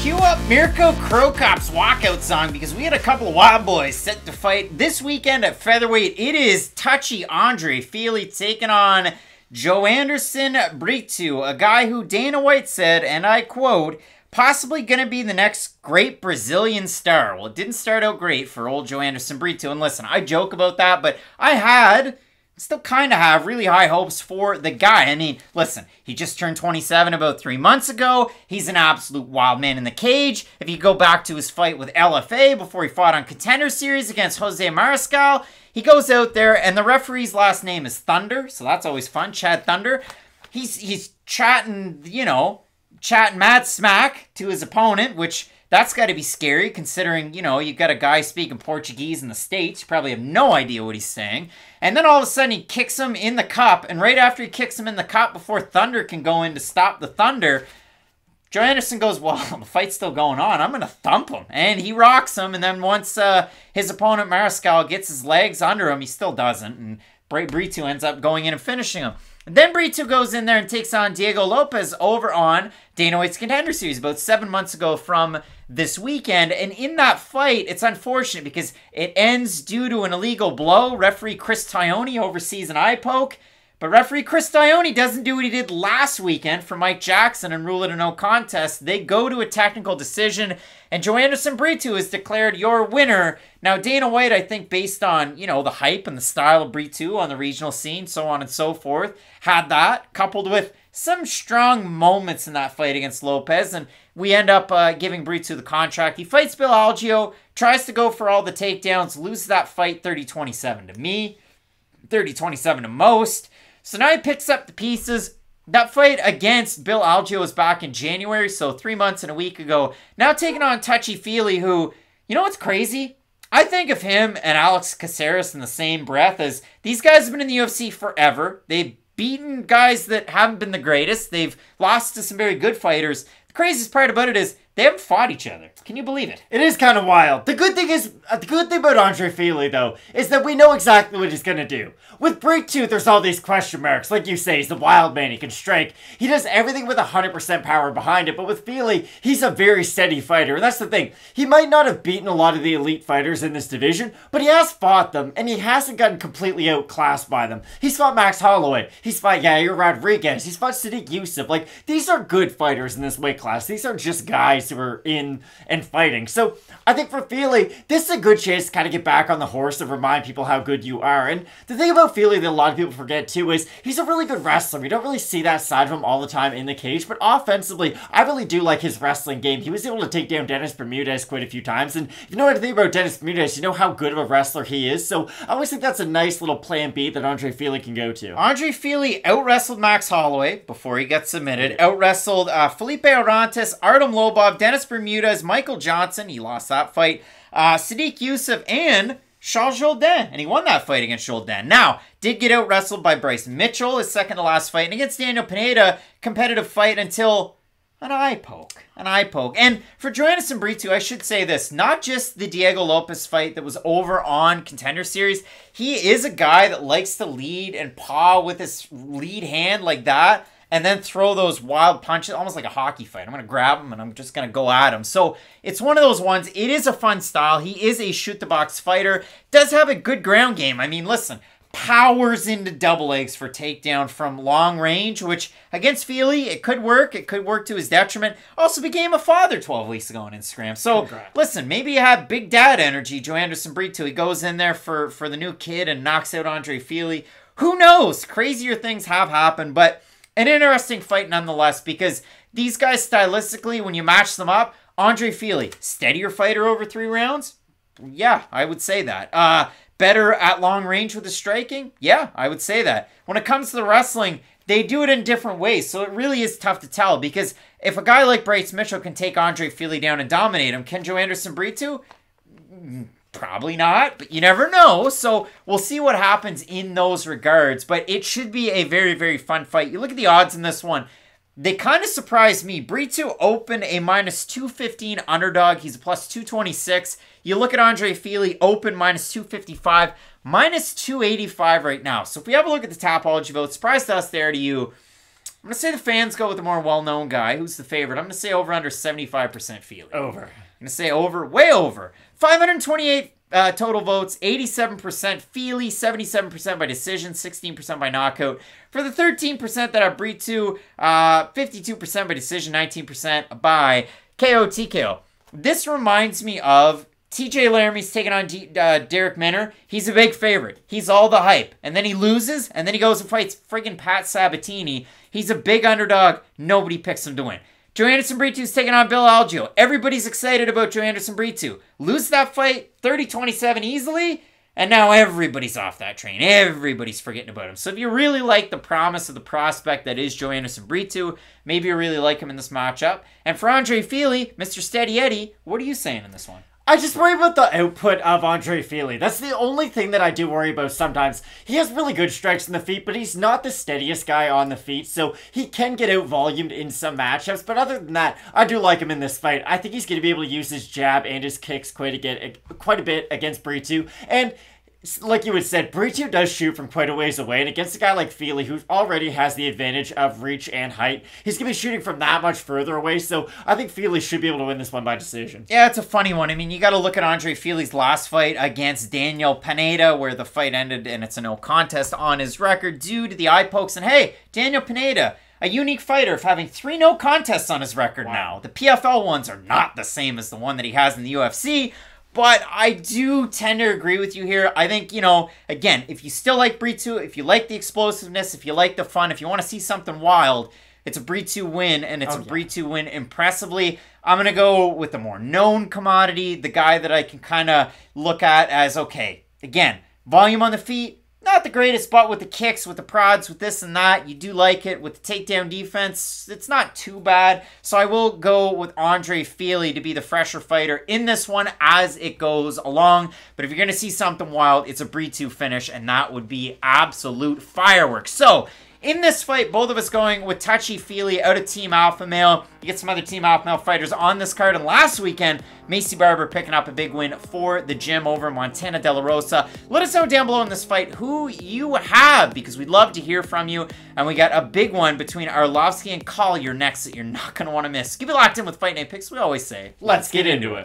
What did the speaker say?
Cue up Mirko Krokop's walkout song because we had a couple of wild boys set to fight this weekend at featherweight. It is Touchy Andre Fili taking on Joanderson Brito, a guy who Dana White said, and I quote, possibly going to be the next great Brazilian star. Well, it didn't start out great for old Joanderson Brito. And listen, I joke about that, but still kind of have really high hopes for the guy. I mean, listen, he just turned 27 about 3 months ago. He's an absolute wild man in the cage. If you go back to his fight with LFA before he fought on Contender Series against Jose Meerschaert, he goes out there and the referee's last name is Thunder, so that's always fun, Chad Thunder. He's chatting, chatting mad smack to his opponent, which that's got to be scary considering, you got a guy speaking Portuguese in the States. You probably have no idea what he's saying. And then all of a sudden he kicks him in the cup. And right after he kicks him in the cup, before Thunder can go in to stop the Thunder, Joanderson goes, well, the fight's still going on. I'm going to thump him. And he rocks him. And then once his opponent, Meerschaert, gets his legs under him, he still doesn't. And Brito ends up going in and finishing him. And then Brito goes in there and takes on Diego Lopes over on Dana White's Contender Series about 7 months ago from this weekend. And in that fight, it's unfortunate because it ends due to an illegal blow. Referee Chris Tione oversees an eye poke. But referee Chris Tione doesn't do what he did last weekend for Mike Jackson and rule it a no contest. They go to a technical decision, and Joanderson Brito is declared your winner. Now, Dana White, I think, based on, the hype and the style of Brito on the regional scene, so on and so forth, had that, coupled with some strong moments in that fight against Lopes, and we end up giving Brito the contract. He fights Bill Algeo, tries to go for all the takedowns, loses that fight 30-27 to me, 30-27 to most. So now he picks up the pieces. That fight against Bill Algeo was back in January, so 3 months and a week ago. Now taking on Touchy Fili, who, what's crazy? I think of him and Alex Caceres in the same breath as these guys have been in the UFC forever. They've beaten guys that haven't been the greatest. They've lost to some very good fighters. The craziest part about it is they haven't fought each other. Can you believe it? It is kind of wild. The good thing about Andre Fili, though, is that we know exactly what he's going to do. With Brito, there's all these question marks. Like you say, he's the wild man. He can strike. He does everything with 100% power behind it. But with Fili, he's a very steady fighter. And that's the thing. He might not have beaten a lot of the elite fighters in this division, but he has fought them, and he hasn't gotten completely outclassed by them. He's fought Max Holloway. He's fought Yair Rodriguez. He's fought Sadiq Youssef. Like, these are good fighters in this weight class. These are just guys who are in and fighting. So I think for Fili, this is a good chance to kind of get back on the horse and remind people how good you are. And the thing about Fili that a lot of people forget too is he's a really good wrestler. You don't really see that side of him all the time in the cage, but offensively, I really do like his wrestling game. He was able to take down Dennis Bermudez quite a few times, and if you know anything about Dennis Bermudez, you know how good of a wrestler he is. So I always think that's a nice little plan B that Andre Fili can go to. Andre Fili out-wrestled Max Holloway before he got submitted. Out-wrestled Felipe Orantes, Artem Lobov, Dennis Bermudez, Michael Johnson. He lost that fight. Sadiq Youssef and Charles Jourdain, and he won that fight against Jourdain. Now, did get out-wrestled by Bryce Mitchell, his second to last fight, and against Daniel Pineda, competitive fight until an eye poke. An eye poke. And for Joanderson Brito, I should say this, not just the Diego Lopes fight that was over on Contender Series, he is a guy that likes to lead and paw with his lead hand like that, and then throw those wild punches, almost like a hockey fight. I'm going to grab him, and I'm just going to go at him. So it's one of those ones. It is a fun style. He is a shoot-the-box fighter. Does have a good ground game. I mean, listen, powers into double legs for takedown from long range, which against Fili, it could work. It could work to his detriment. Also became a father 12 weeks ago on Instagram. So, listen, maybe you have big dad energy, Joanderson Brito. He goes in there for the new kid and knocks out Andre Fili. Who knows? Crazier things have happened, but an interesting fight nonetheless, because these guys stylistically, when you match them up, Andre Fili, steadier fighter over 3 rounds? Yeah, I would say that. Better at long range with his striking? Yeah, I would say that. When it comes to the wrestling, they do it in different ways, so it really is tough to tell, because if a guy like Bryce Mitchell can take Andre Fili down and dominate him, can Joanderson Brito? Probably not, but you never know. So we'll see what happens in those regards. But it should be a very, very fun fight. You look at the odds in this one. They kind of surprised me. Brito opened a -215 underdog. He's a +226. You look at Andre Fili, open -255, -285 right now. So if we have a look at the Tapology vote, surprise to us there to you. I'm going to say the fans go with the more well-known guy. Who's the favorite? I'm going to say over under 75% Fili. Over. I'm going to say over, way over. 528 total votes, 87% Fili, 77% by decision, 16% by knockout. For the 13% that are Brito, 52% by decision, 19% by KO TKO. This reminds me of TJ Laramie's taking on Derek Minner. He's a big favorite. He's all the hype. And then he loses, and then he goes and fights friggin' Pat Sabatini. He's a big underdog. Nobody picks him to win. Joanderson Brito's taking on Bill Algeo. Everybody's excited about Joanderson Brito. Lose that fight 30-27 easily, and now everybody's off that train. Everybody's forgetting about him. So if you really like the promise of the prospect that is Joanderson Brito, maybe you really like him in this matchup. And for Andre Fili, Mr. Steady Eddie, what are you saying in this one? I just worry about the output of Andre Fili. That's the only thing that I do worry about sometimes. He has really good strikes in the feet, but he's not the steadiest guy on the feet, so he can get out-volumed in some matchups. But other than that, I do like him in this fight. I think he's going to be able to use his jab and his kicks quite a bit against Brito. And like you had said, Brito does shoot from quite a ways away, and against a guy like Fili, who already has the advantage of reach and height, he's going to be shooting from that much further away, so I think Fili should be able to win this one by decision. Yeah, it's a funny one. I mean, you got to look at Andre Fili's last fight against Daniel Pineda, where the fight ended and it's a no contest on his record due to the eye pokes, and hey, Daniel Pineda, a unique fighter of having 3 no contests on his record now. The PFL ones are not the same as the one that he has in the UFC, but I do tend to agree with you here. I think, you know, again, if you still like Brito, if you like the explosiveness, if you like the fun, if you want to see something wild, it's a Brito win, and it's a Brito win impressively. I'm going to go with the more known commodity, the guy that I can kind of look at as, okay, again, volume on the feet, not the greatest, but with the kicks, with the prods, with this and that, you do like it. With the takedown defense, it's not too bad. So I will go with Andre Fili to be the fresher fighter in this one as it goes along. But if you're going to see something wild, it's a Brito finish, and that would be absolute fireworks. So in this fight, both of us going with Touchy Fili out of Team Alpha Male. You get some other Team Alpha Male fighters on this card. And last weekend, Macy Barber picking up a big win for the gym over in Montana De La Rosa. Let us know down below in this fight who you have, because we'd love to hear from you. And we got a big one between Arlovsky and Collier next that you're not going to want to miss. Keep it locked in with Fight Night Picks. We always say, let's get into it.